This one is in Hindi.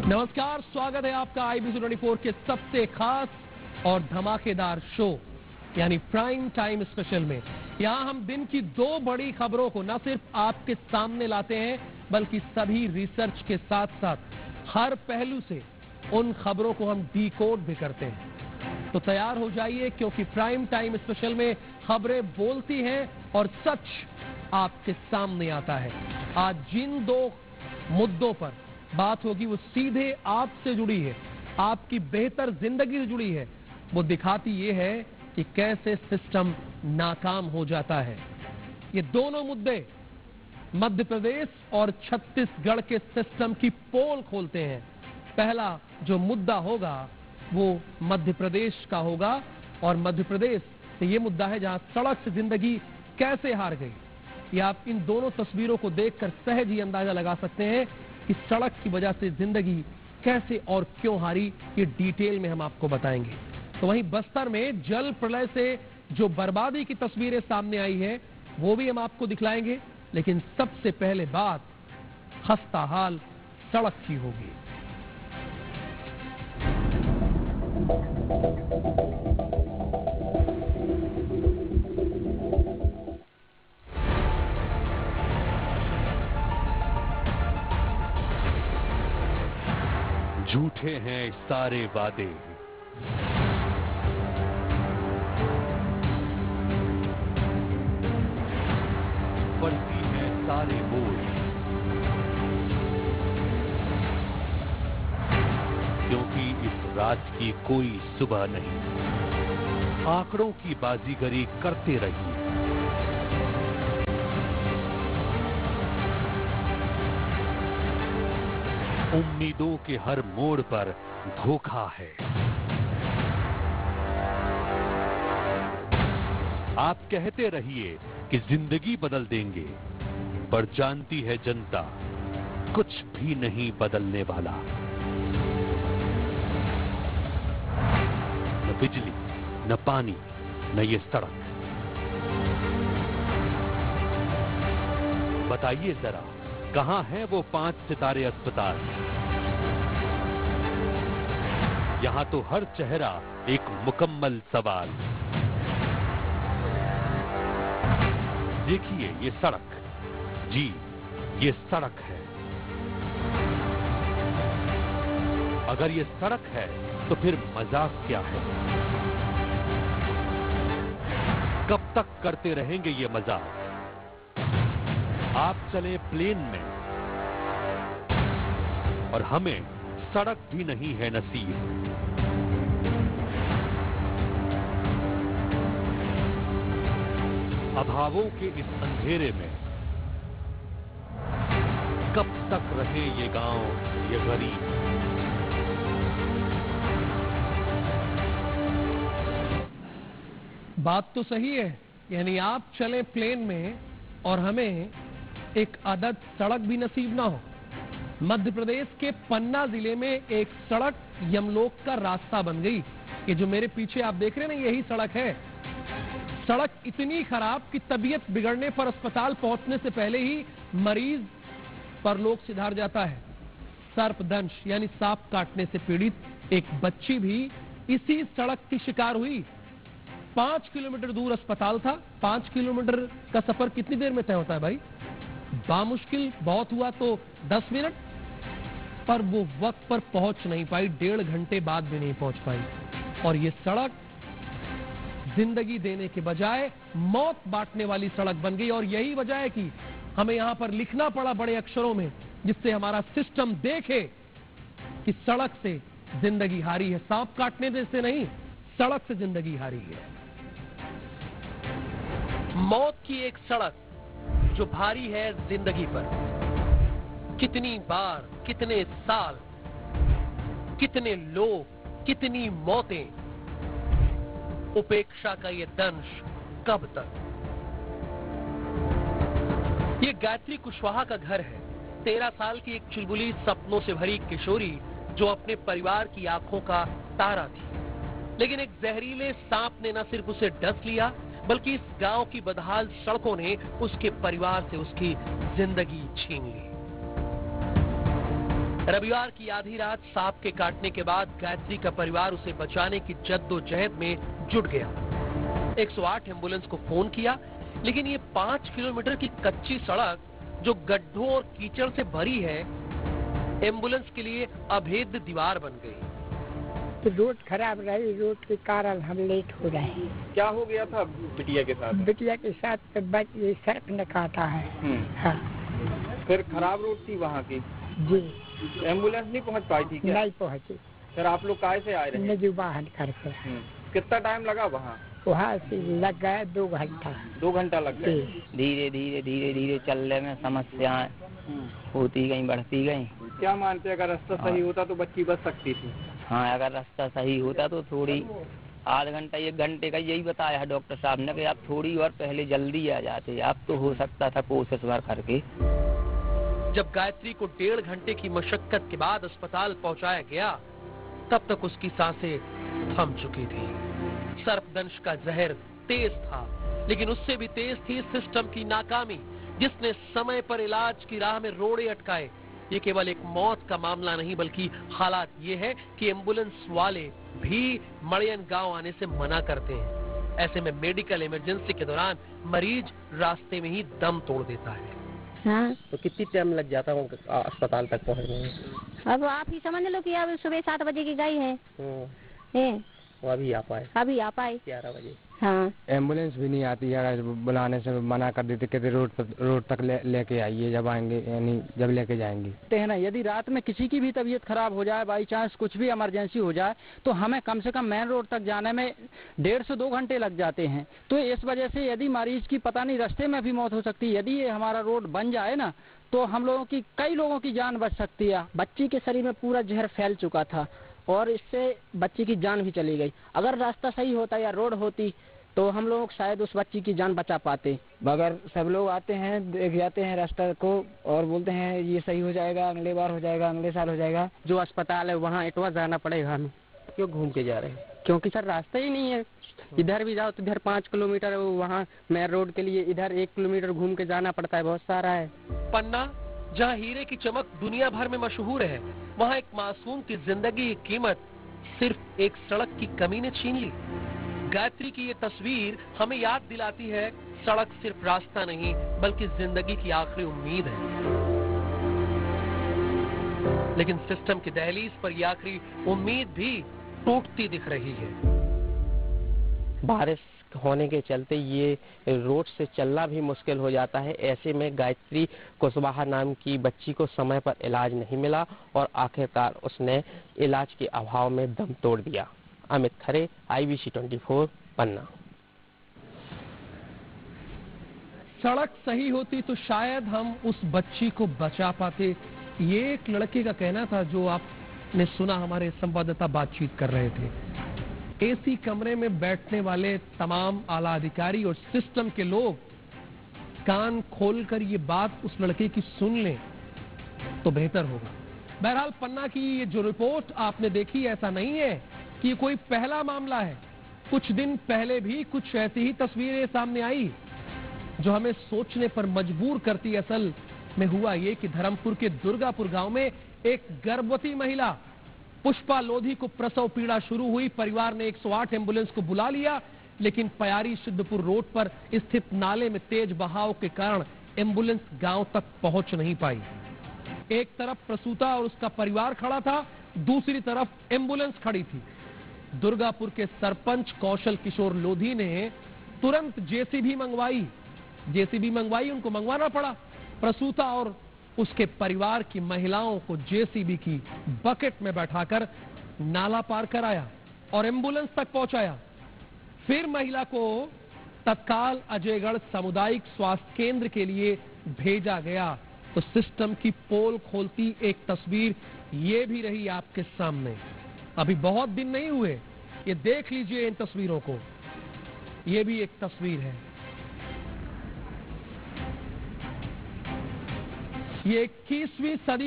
नमस्कार, स्वागत है आपका IBC 24 के सबसे खास और धमाकेदार शो यानी प्राइम टाइम स्पेशल में। यहाँ हम दिन की दो बड़ी खबरों को न सिर्फ आपके सामने लाते हैं बल्कि सभी रिसर्च के साथ साथ हर पहलू से उन खबरों को हम डिकोड भी करते हैं। तो तैयार हो जाइए क्योंकि प्राइम टाइम स्पेशल में खबरें बोलती हैं और सच आपके सामने आता है। आज जिन दो मुद्दों पर बात होगी वो सीधे आपसे जुड़ी है, आपकी बेहतर जिंदगी से जुड़ी है। वो दिखाती ये है कि कैसे सिस्टम नाकाम हो जाता है। ये दोनों मुद्दे मध्य प्रदेश और छत्तीसगढ़ के सिस्टम की पोल खोलते हैं। पहला जो मुद्दा होगा वो मध्य प्रदेश का होगा और मध्य प्रदेश से ये मुद्दा है जहां सड़क से जिंदगी कैसे हार गई। ये आप इन दोनों तस्वीरों को देखकर सहज ही अंदाजा लगा सकते हैं कि सड़क की वजह से जिंदगी कैसे और क्यों हारी। ये डिटेल में हम आपको बताएंगे। तो वहीं बस्तर में जल प्रलय से जो बर्बादी की तस्वीरें सामने आई है वो भी हम आपको दिखलाएंगे, लेकिन सबसे पहले बात खस्ता हाल सड़क की होगी। झूठे हैं सारे वादे, पड़ती हैं सारे बोझ, क्योंकि इस रात की कोई सुबह नहीं। आंकड़ों की बाजीगरी करते रहिए। उम्मीदों के हर मोड़ पर धोखा है। आप कहते रहिए कि जिंदगी बदल देंगे, पर जानती है जनता कुछ भी नहीं बदलने वाला। न बिजली, न पानी, न ये सड़क। बताइए जरा, कहां है वो 5 सितारे अस्पताल? यहां तो हर चेहरा एक मुकम्मल सवाल। देखिए ये सड़क, जी ये सड़क है। अगर ये सड़क है तो फिर मजाक क्या है? कब तक करते रहेंगे ये मजाक? आप चले प्लेन में और हमें सड़क भी नहीं है नसीब। अभावों के इस अंधेरे में कब तक रहे ये गांव, ये गरीब? बात तो सही है, यानी आप चले प्लेन में और हमें एक आदत सड़क भी नसीब ना हो। मध्य प्रदेश के पन्ना जिले में एक सड़क यमलोक का रास्ता बन गई। ये जो मेरे पीछे आप देख रहे हैं ना, यही सड़क है। सड़क इतनी खराब कि तबीयत बिगड़ने पर अस्पताल पहुंचने से पहले ही मरीज परलोक सिधार जाता है। सर्पदंश यानी सांप काटने से पीड़ित एक बच्ची भी इसी सड़क की शिकार हुई। 5 किलोमीटर दूर अस्पताल था। 5 किलोमीटर का सफर कितनी देर में तय होता है भाई? बामुश्किल बहुत हुआ तो 10 मिनट, पर वो वक्त पर पहुंच नहीं पाई। 1.5 घंटे बाद भी नहीं पहुंच पाई। और ये सड़क जिंदगी देने के बजाय मौत बांटने वाली सड़क बन गई। और यही वजह है कि हमें यहां पर लिखना पड़ा बड़े अक्षरों में, जिससे हमारा सिस्टम देखे कि सड़क से जिंदगी हारी है। सांप काटने से नहीं, सड़क से जिंदगी हारी है। मौत की एक सड़क जो भारी है जिंदगी पर। कितनी बार, कितने साल, कितने लोग, कितनी मौतें, उपेक्षा का ये दंश कब तक? ये गायत्री कुशवाहा का घर है। 13 साल की एक चुलबुली सपनों से भरी किशोरी जो अपने परिवार की आंखों का तारा थी। लेकिन एक जहरीले सांप ने न सिर्फ उसे डस लिया बल्कि इस गांव की बदहाल सड़कों ने उसके परिवार से उसकी जिंदगी छीन ली। रविवार की आधी रात सांप के काटने के बाद गायत्री का परिवार उसे बचाने की जद्दोजहद में जुट गया। 108 एम्बुलेंस को फोन किया, लेकिन ये 5 किलोमीटर की कच्ची सड़क जो गड्ढों और कीचड़ से भरी है, एम्बुलेंस के लिए अभेद्य दीवार बन गई। तो रोड खराब रही, रोड के कारण हम लेट हो रहे हैं। क्या हो गया था बिटिया के साथ? बिटिया के साथ ये सर्प ने काटा है। हाँ। फिर खराब रोड थी वहाँ की? जी। एम्बुलेंस नहीं पहुँच पाई थी क्या? नहीं पहुँची। फिर आप लोग काहे से आए रहे? निजी वाहन करके। कितना टाइम लगा वहाँ? वहाँ से लग गया 2 घंटा। 2 घंटा लग गए। धीरे धीरे चलने में समस्याएं होती गई, बढ़ती गई। क्या मानते हैं, अगर रास्ता सही होता तो बच्ची बच सकती थी? हाँ, अगर रास्ता सही होता तो थोड़ी आध घंटा 1 घंटे का यही बताया है डॉक्टर साहब ने कि आप थोड़ी और पहले जल्दी आ जाते। आप तो हो सकता था कोशिश भर करके। जब गायत्री को 1.5 घंटे की मशक्कत के बाद अस्पताल पहुंचाया गया, तब तक उसकी सांसें थम चुकी थी। सर्पदंश का जहर तेज था, लेकिन उससे भी तेज थी सिस्टम की नाकामी, जिसने समय पर इलाज की राह में रोड़े अटकाए। ये केवल एक मौत का मामला नहीं, बल्कि हालात ये है कि एम्बुलेंस वाले भी मड़ियन गांव आने से मना करते हैं। ऐसे में मेडिकल इमरजेंसी के दौरान मरीज रास्ते में ही दम तोड़ देता है। हाँ। तो कितनी टाइम लग जाता है अस्पताल तक पहुंचने में? अब आप ही समझ लो कि अब सुबह 7 बजे की गई है। वो अभी आ पाए? 11 बजे। हाँ। एम्बुलेंस भी नहीं आती है, बुलाने से मना कर देते, कहते रोड तक लेके आइए, जब आएंगे यानी जब लेके जाएंगे। है ना, यदि रात में किसी की भी तबीयत खराब हो जाए, बाई चांस कुछ भी इमरजेंसी हो जाए, तो हमें कम से कम मेन रोड तक जाने में 1.5 से 2 घंटे लग जाते हैं। तो इस वजह से यदि मरीज की पता नहीं रास्ते में भी मौत हो सकती है। यदि ये हमारा रोड बन जाए ना, तो हम लोगों की, कई लोगों की जान बच सकती है। बच्ची के शरीर में पूरा जहर फैल चुका था और इससे बच्ची की जान भी चली गई। अगर रास्ता सही होता या रोड होती तो हम लोग शायद उस बच्ची की जान बचा पाते। मगर सब लोग आते हैं, देख जाते हैं रास्ता को और बोलते हैं ये सही हो जाएगा, अगले बार हो जाएगा, अगले साल हो जाएगा। जो अस्पताल है वहाँ इटवा जाना पड़ेगा हमें। क्यों घूम के जा रहे हैं? क्योंकि सर रास्ता ही नहीं है। इधर भी जाओ तो इधर 5 किलोमीटर है, वहाँ मेन रोड के लिए इधर 1 किलोमीटर घूम के जाना पड़ता है, बहुत सारा है। पन्ना, जहाँ हीरे की चमक दुनिया भर में मशहूर है, वहाँ एक मासूम की जिंदगी की कीमत सिर्फ एक सड़क की कमी ने छीन ली। गायत्री की ये तस्वीर हमें याद दिलाती है, सड़क सिर्फ रास्ता नहीं बल्कि जिंदगी की आखिरी उम्मीद है। लेकिन सिस्टम की दहलीज पर ये आखिरी उम्मीद भी टूटती दिख रही है। बारिश होने के चलते ये रोड से चलना भी मुश्किल हो जाता है। ऐसे में गायत्री कुशवाहा नाम की बच्ची को समय पर इलाज नहीं मिला और आखिरकार उसने इलाज के अभाव में दम तोड़ दिया। अमित खरे, IBC 24, पन्ना। सड़क सही होती तो शायद हम उस बच्ची को बचा पाते, ये एक लड़के का कहना था जो आपने सुना। हमारे संवाददाता बातचीत कर रहे थे। एसी कमरे में बैठने वाले तमाम आला अधिकारी और सिस्टम के लोग कान खोलकर ये बात उस लड़के की सुन लें तो बेहतर होगा। बहरहाल पन्ना की ये जो रिपोर्ट आपने देखी, ऐसा नहीं है कि कोई पहला मामला है। कुछ दिन पहले भी कुछ ऐसी ही तस्वीरें सामने आई जो हमें सोचने पर मजबूर करती। असल में हुआ ये कि धर्मपुर के दुर्गापुर गांव में एक गर्भवती महिला पुष्पा लोधी को प्रसव पीड़ा शुरू हुई। परिवार ने 108 एम्बुलेंस को बुला लिया, लेकिन पयारी सिद्धपुर रोड पर स्थित नाले में तेज बहाव के कारण एम्बुलेंस गांव तक पहुंच नहीं पाई। एक तरफ प्रसूता और उसका परिवार खड़ा था, दूसरी तरफ एम्बुलेंस खड़ी थी। दुर्गापुर के सरपंच कौशल किशोर लोधी ने तुरंत जेसीबी मंगवाई। उनको मंगवाना पड़ा। प्रसूता और उसके परिवार की महिलाओं को जेसीबी की बकेट में बैठाकर नाला पार कराया और एम्बुलेंस तक पहुंचाया। फिर महिला को तत्काल अजयगढ़ सामुदायिक स्वास्थ्य केंद्र के लिए भेजा गया तो सिस्टम की पोल खोलती एक तस्वीर ये भी रही आपके सामने। अभी बहुत दिन नहीं हुए, ये देख लीजिए इन तस्वीरों को। ये भी एक तस्वीर है। ये 21वीं सदी